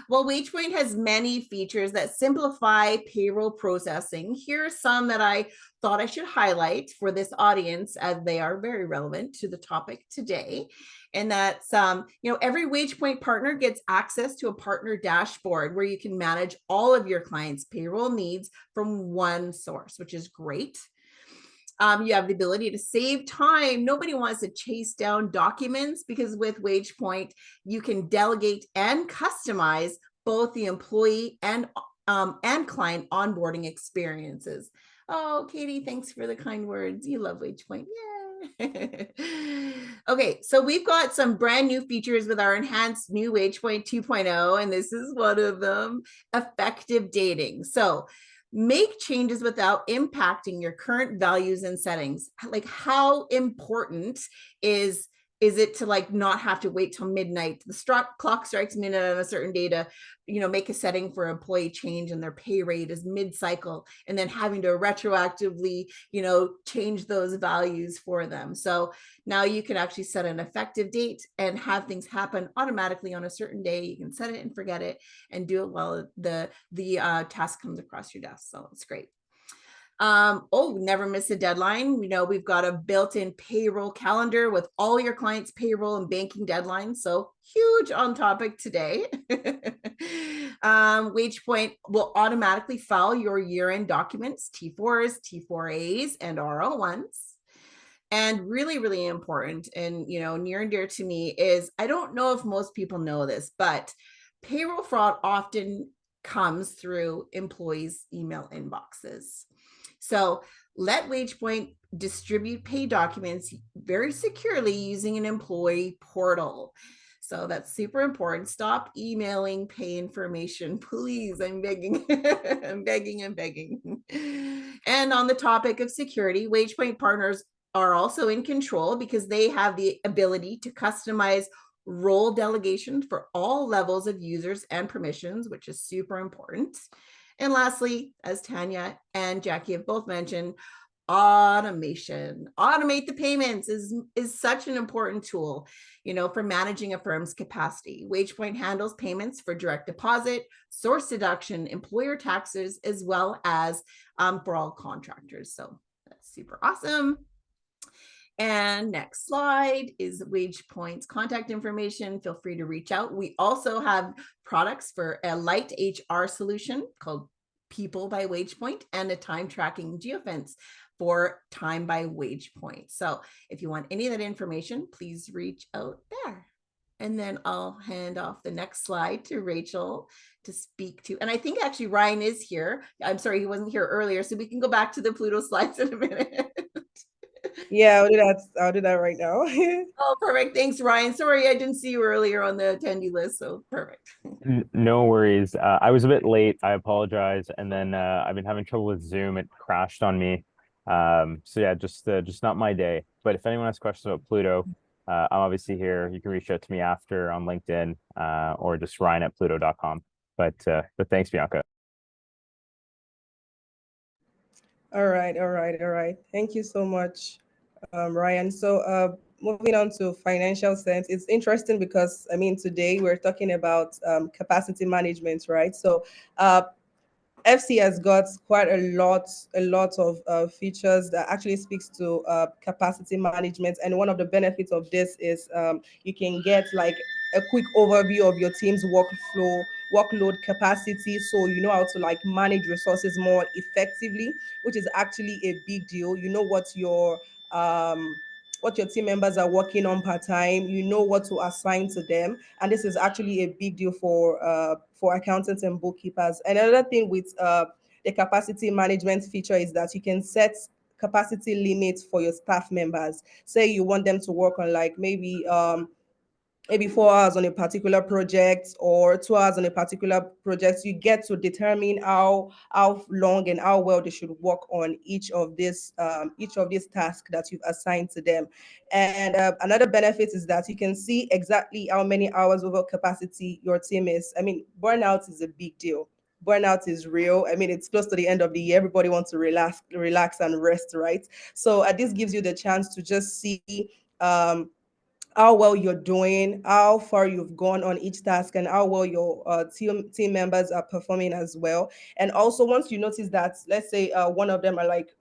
Well, WagePoint has many features that simplify payroll processing. Here are some that I thought I should highlight for this audience, as they are very relevant to the topic today. And that's, you know, every WagePoint partner gets access to a partner dashboard where you can manage all of your clients' payroll needs from one source, which is great. You have the ability to save time. Nobody wants to chase down documents, because with WagePoint, you can delegate and customize both the employee and client onboarding experiences. Oh, Katie, thanks for the kind words. You love WagePoint. Yay. Okay, so we've got some brand new features with our enhanced new WagePoint 2.0, and this is one of them, effective dating. So make changes without impacting your current values and settings. Like, how important is it to like not have to wait till midnight? The clock strikes midnight on a certain day to, you know, make a setting for employee change and their pay rate is mid-cycle, and then having to retroactively, you know, change those values for them. So now you can actually set an effective date and have things happen automatically on a certain day. You can set it and forget it and do it while the task comes across your desk. So it's great. Oh, never miss a deadline. We know we've got a built-in payroll calendar with all your clients' payroll and banking deadlines. So huge on topic today. WagePoint will automatically file your year-end documents, T4s, T4As, and RO1s. And really, really important, and, you know, near and dear to me is, I don't know if most people know this, but payroll fraud often comes through employees' email inboxes. So let WagePoint distribute pay documents very securely using an employee portal. So that's super important. Stop emailing pay information, please. I'm begging, I'm begging, I'm begging. And on the topic of security, WagePoint partners are also in control because they have the ability to customize role delegation for all levels of users and permissions, which is super important. And lastly, as Tanya and Jackie have both mentioned, automation. Automate the payments is such an important tool, you know, for managing a firm's capacity. WagePoint handles payments for direct deposit, source deduction, employer taxes, as well as for all contractors. So that's super awesome. And next slide is WagePoint's contact information. Feel free to reach out. We also have products for a light HR solution called People by WagePoint and a time tracking geofence for Time by WagePoint. So if you want any of that information, please reach out there. And then I'll hand off the next slide to Rachel to speak to. And I think actually Ryan is here. I'm sorry, he wasn't here earlier. So we can go back to the Plooto slides in a minute.
Yeah, I'll do that. I'll do that right now.
Oh, perfect. Thanks, Ryan. Sorry, I didn't see you earlier on the attendee list. So perfect.
No worries. I was a bit late. I apologize. And then I've been having trouble with Zoom. It crashed on me. So yeah, just not my day. But if anyone has questions about Plooto, I'm obviously here. You can reach out to me after on LinkedIn or just ryan@plooto.com. But thanks, Bianca.
All right, all right, all right. Thank you so much, Ryan. So, moving on to financial sense, it's interesting because I mean today we're talking about capacity management, right? So, FC has got quite a lot of features that actually speaks to capacity management. And one of the benefits of this is you can get like a quick overview of your team's workload capacity, so you know how to like manage resources more effectively, which is actually a big deal. You know what your team members are working on part time. You know what to assign to them, and this is actually a big deal for accountants and bookkeepers. And another thing with the capacity management feature is that you can set capacity limits for your staff members. Say you want them to work on like maybe 4 hours on a particular project or 2 hours on a particular project. You get to determine how long and how well they should work on each of these tasks that you've assigned to them. And another benefit is that you can see exactly how many hours over capacity your team is. I mean, burnout is a big deal. Burnout is real. I mean, it's close to the end of the year. Everybody wants to relax and rest, right? So this gives you the chance to just see um, how well you're doing, how far you've gone on each task, and how well your team members are performing as well. And also, once you notice that, let's say one of them are like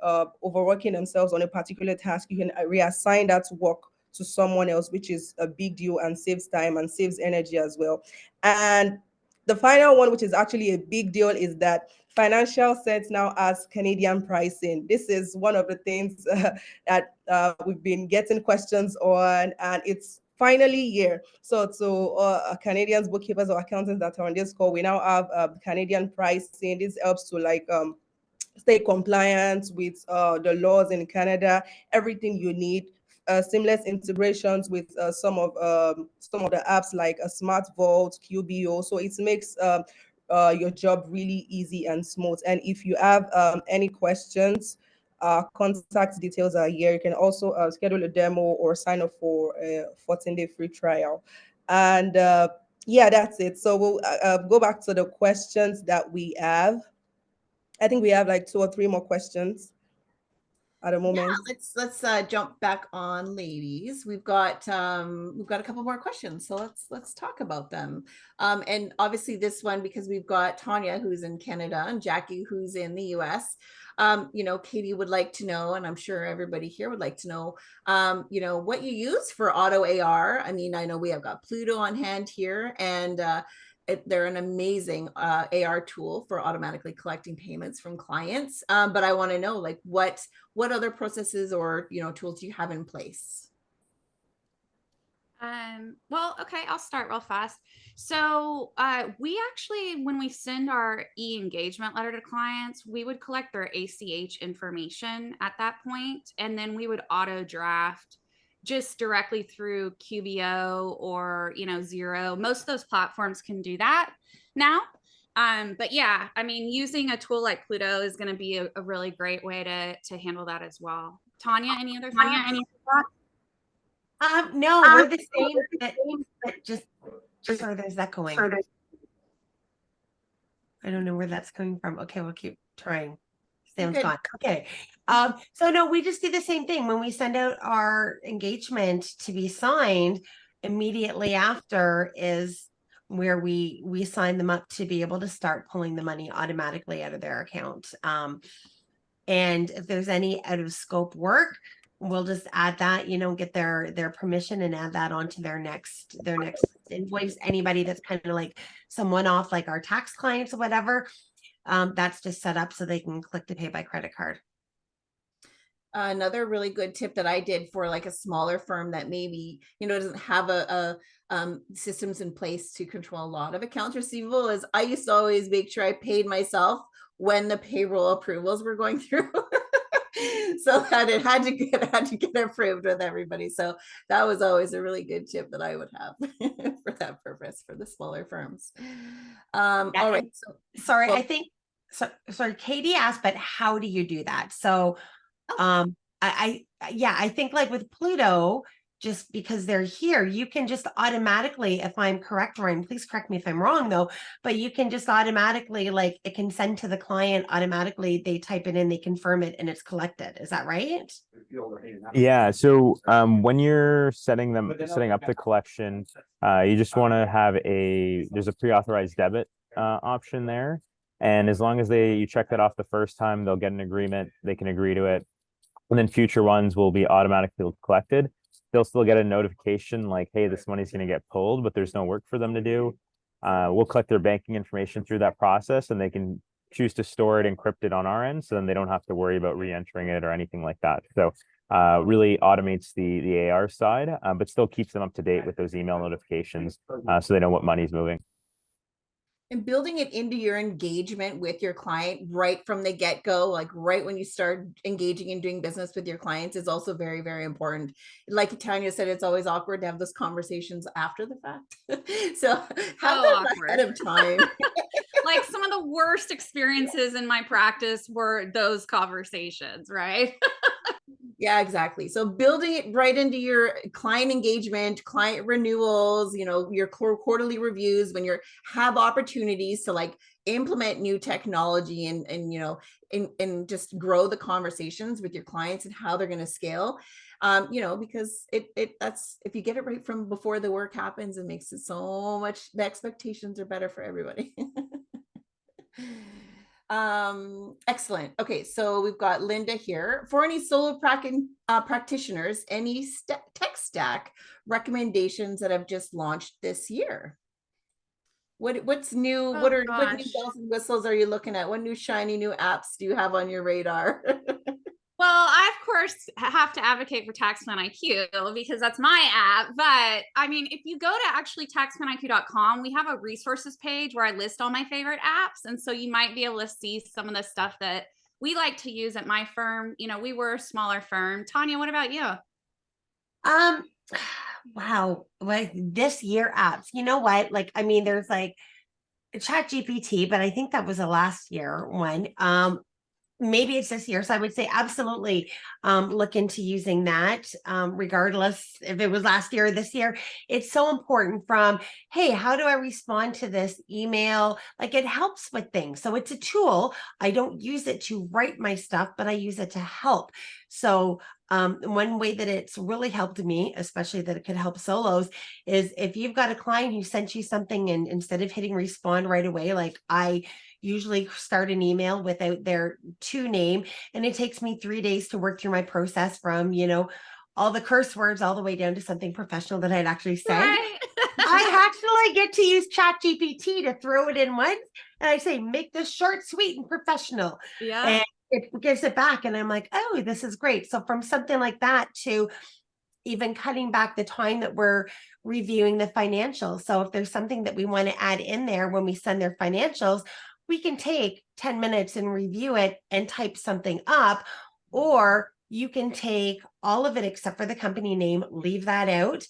overworking themselves on a particular task, you can reassign that work to someone else, which is a big deal and saves time and saves energy as well. And the final one, which is actually a big deal, is that Financial Sense now has Canadian pricing. This is one of the things that we've been getting questions on, and it's finally here. So to Canadians, bookkeepers, or accountants that are on this call, we now have Canadian pricing. This helps to like stay compliant with the laws in Canada, everything you need. Seamless integrations with some of the apps like a Smart Vault, QBO. So it makes your job really easy and smooth. And if you have any questions, contact details are here. You can also schedule a demo or sign up for a 14-day free trial. And yeah, that's it. So we'll go back to the questions that we have. I think we have like 2 or 3 more questions at the
Yeah,
moment.
let's jump back on, ladies. We've got a couple more questions, so let's talk about them. And obviously this one, because we've got Tanya who's in Canada and Jackie who's in the US. Katie would like to know, and I'm sure everybody here would like to know, what you use for auto AR. I mean, I know we have got Plooto on hand here, and they're an amazing AR tool for automatically collecting payments from clients. But I want to know, like, what other processes or tools do you have in place?
Well, okay, I'll start real fast. So we actually, when we send our e-engagement letter to clients, we would collect their ACH information at that point, and then we would auto draft just directly through QBO or Xero. Most of those platforms can do that now. But yeah, I mean, using a tool like Plooto is going to be a really great way to handle that as well. Tanya, any other thoughts?
No, we're the same, but just sorry, there's that going. I don't know where that's coming from. Okay, we'll keep trying. Sounds gone. Okay. So no, we just do the same thing. When we send out our engagement to be signed, immediately after is where we sign them up to be able to start pulling the money automatically out of their account. And if there's any out of scope work, we'll just add that, get their permission and add that onto their next invoice. Anybody that's kind of like some one-off, like our tax clients or whatever, that's just set up so they can click to pay by credit card.
Another really good tip that I did for like a smaller firm that maybe, doesn't have a systems in place to control a lot of accounts receivable is I used to always make sure I paid myself when the payroll approvals were going through. So that it had to get approved with everybody. So that was always a really good tip that I would have for that purpose for the smaller firms.
Yeah,
All right.
and
So,
sorry,
well,
I think sorry, Katie asked, but how do you do that? So yeah, I think like with Pluto, just because they're here, you can just automatically, if I'm correct, Ryan, please correct me if I'm wrong though, but you can just automatically, like it can send to the client automatically, they type it in, they confirm it, and it's collected. Is that right?
Yeah. So when you're setting up the collection, you just want to have there's a pre-authorized debit option there. And as long as you check that off the first time, they'll get an agreement, they can agree to it. And then future ones will be automatically collected. They'll still get a notification like, hey, this money's going to get pulled, but there's no work for them to do. We'll collect their banking information through that process, and they can choose to store it encrypted on our end, so then they don't have to worry about re-entering it or anything like that. So really automates the AR side, but still keeps them up to date with those email notifications, so they know what money's moving.
And building it into your engagement with your client right from the get-go, like right when you start engaging and doing business with your clients, is also very, very important. Like Tanya said, it's always awkward to have those conversations after the fact. So have them ahead of time.
Like some of the worst experiences in my practice were those conversations, right?
Yeah, exactly. So building it right into your client engagement, client renewals, your quarterly reviews, when you have opportunities to like implement new technology and just grow the conversations with your clients and how they're going to scale. Because that's, if you get it right from before the work happens, it makes it so much, the expectations are better for everybody. Excellent. Okay, so we've got Linda here. For any solo practitioners, any tech stack recommendations that have just launched this year? What's new? What new bells and whistles are you looking at? What new shiny new apps do you have on your radar?
Well, I, of course, have to advocate for TaxPlan IQ because that's my app. But I mean, if you go to actually taxplaniq.com, we have a resources page where I list all my favorite apps. And so you might be able to see some of the stuff that we like to use at my firm. We were a smaller firm. Tanya, what about you?
Wow. Like this year apps, you know what? Like, I mean, there's like Chat GPT, but I think that was a last year one. Maybe it's this year. So I would say absolutely look into using that, regardless if it was last year or this year. It's so important from, hey, how do I respond to this email? Like it helps with things. So it's a tool. I don't use it to write my stuff, but I use it to help. So one way that it's really helped me, especially that it could help solos, is if you've got a client who sent you something and instead of hitting respond right away, like I usually start an email without their to name, and it takes me 3 days to work through my process from, all the curse words all the way down to something professional that I'd actually said.
Right.
I actually get to use Chat GPT to throw it in once, and I say, make this short, sweet, and professional.
Yeah.
And it gives it back. And I'm like, oh, this is great. So from something like that to even cutting back the time that we're reviewing the financials. So if there's something that we want to add in there when we send their financials, we can take 10 minutes and review it and type something up, or you can take all of it except for the company name, leave that out,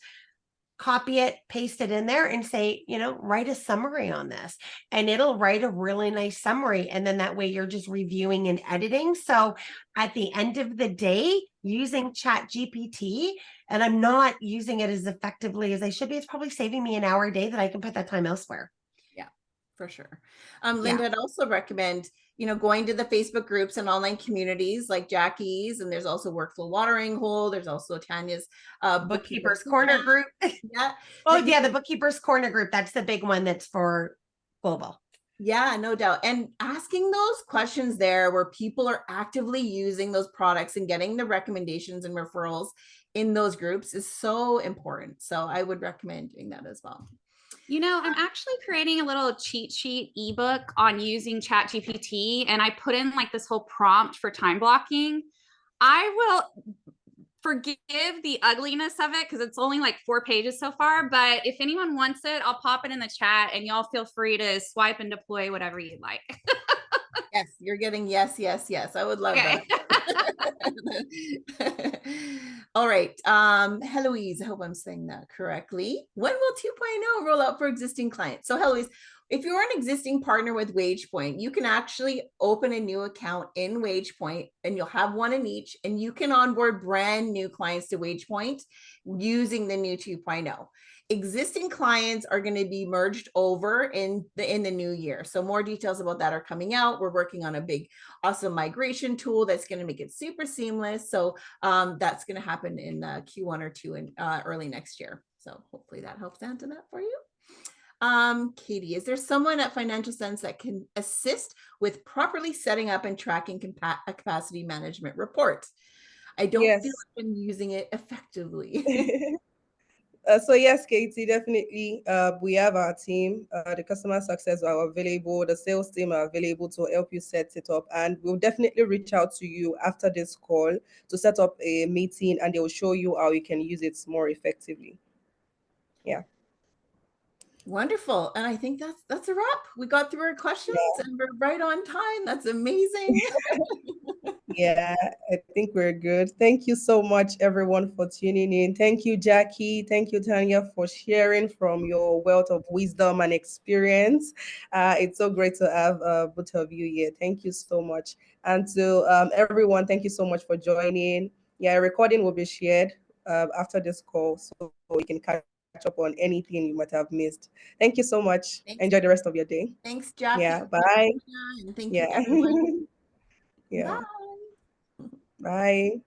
copy it, paste it in there and say, write a summary on this, and it'll write a really nice summary. And then that way you're just reviewing and editing. So at the end of the day, using Chat GPT, and I'm not using it as effectively as I should be, it's probably saving me an hour a day that I can put that time elsewhere.
Yeah, for sure. Linda, I'd also recommend, going to the Facebook groups and online communities like Jackie's, and there's also Workflow Watering Hole. There's also Tanya's
Bookkeepers Corner group.
Yeah.
Oh, yeah, the Bookkeepers Corner group. That's the big one that's for global.
Yeah, no doubt. And asking those questions there where people are actively using those products and getting the recommendations and referrals in those groups is so important. So I would recommend doing that as well.
I'm actually creating a little cheat sheet ebook on using Chat GPT, and I put in like this whole prompt for time blocking. I will forgive the ugliness of it because it's only like 4 pages so far. But if anyone wants it, I'll pop it in the chat and y'all feel free to swipe and deploy whatever you'd like.
Yes, you're getting yes, yes, yes. I would love
Okay.
that. All right. Heloise, I hope I'm saying that correctly. When will 2.0 roll out for existing clients? So Heloise, if you're an existing partner with WagePoint, you can actually open a new account in WagePoint and you'll have one in each, and you can onboard brand new clients to WagePoint using the new 2.0. Existing clients are going to be merged over in the new year. So more details about that are coming out. We're working on a big, awesome migration tool that's going to make it super seamless. So that's going to happen in Q1 or 2 in early next year. So hopefully that helps answer that for you. Katie, is there someone at Financial Sense that can assist with properly setting up and tracking a capacity management report? I don't feel like I'm using it effectively.
So yes, Katie, definitely. We have our team. The customer success are available. The sales team are available to help you set it up, and we'll definitely reach out to you after this call to set up a meeting, and they will show you how you can use it more effectively. Yeah.
Wonderful. And I think that's a wrap. We got through our questions and we're right on time. That's amazing.
Yeah, I think we're good. Thank you so much, everyone, for tuning in. Thank you, Jackie. Thank you, Tanya, for sharing from your wealth of wisdom and experience. It's so great to have both of you here. Thank you so much. And to everyone, thank you so much for joining. Yeah, a recording will be shared after this call so you can catch up on anything you might have missed. Thank you so much.
Thanks.
Enjoy the rest of your day.
Thanks, Jackie.
Yeah, bye.
And thank
Yeah.
you, everyone.
Yeah.
Bye.
Bye.